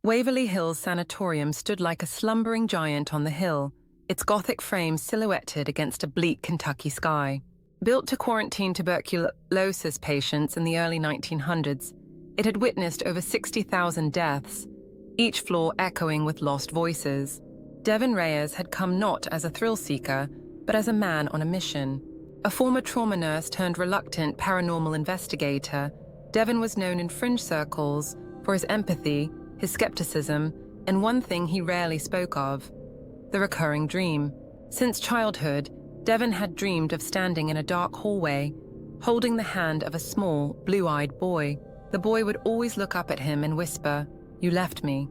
Waverly Hills Sanatorium stood like a slumbering giant on the hill, its Gothic frame silhouetted against a bleak Kentucky sky. Built to quarantine tuberculosis patients in the early 1900s, it had witnessed over 60,000 deaths, each floor echoing with lost voices. Devon Reyes had come not as a thrill-seeker, but as a man on a mission. A former trauma nurse turned reluctant paranormal investigator, Devon was known in fringe circles for his empathy, his skepticism, and one thing he rarely spoke of: the recurring dream. Since childhood, Devon had dreamed of standing in a dark hallway, holding the hand of a small, blue-eyed boy. The boy would always look up at him and whisper, "You left me."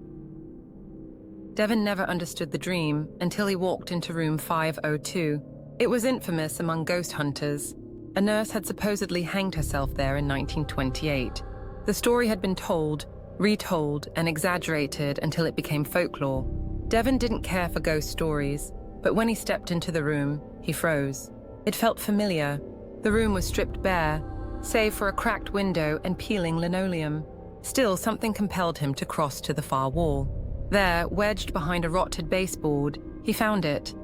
Devon never understood the dream until he walked into room 502. It was infamous among ghost hunters. A nurse had supposedly hanged herself there in 1928. The story had been told, retold, and exaggerated until it became folklore. Devon didn't care for ghost stories, but when he stepped into the room, he froze. It felt familiar. The room was stripped bare, save for a cracked window and peeling linoleum. Still, something compelled him to cross to the far wall. There, wedged behind a rotted baseboard, he found it: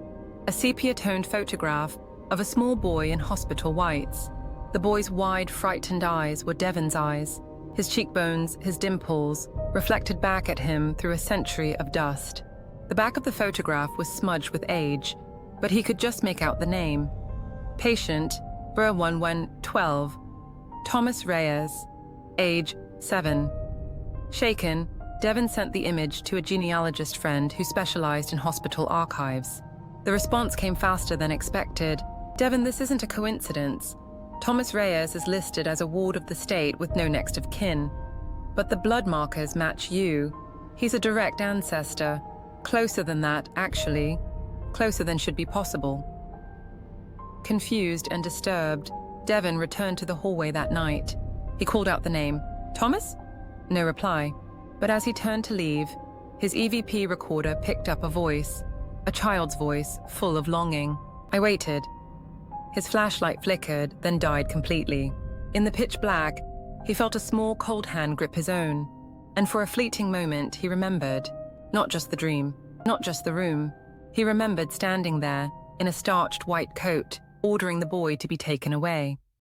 a sepia-toned photograph of a small boy in hospital whites. The boy's wide, frightened eyes were Devon's eyes. His cheekbones, his dimples, reflected back at him through a century of dust. The back of the photograph was smudged with age, but he could just make out the name. Patient, Bur 1112, Thomas Reyes, age 7. Shaken, Devon sent the image to a genealogist friend who specialized in hospital archives. The response came faster than expected. "Devon, this isn't a coincidence. Thomas Reyes is listed as a ward of the state with no next of kin. But the blood markers match you. He's a direct ancestor. Closer than that, actually. Closer than should be possible." Confused and disturbed, Devon returned to the hallway that night. He called out the name. "Thomas?" No reply. But as he turned to leave, his EVP recorder picked up a voice, a child's voice, full of longing. "I waited." His flashlight flickered, then died completely. In the pitch black, he felt a small, cold hand grip his own. And for a fleeting moment, he remembered. Not just the dream, not just the room. He remembered standing there, in a starched white coat, ordering the boy to be taken away.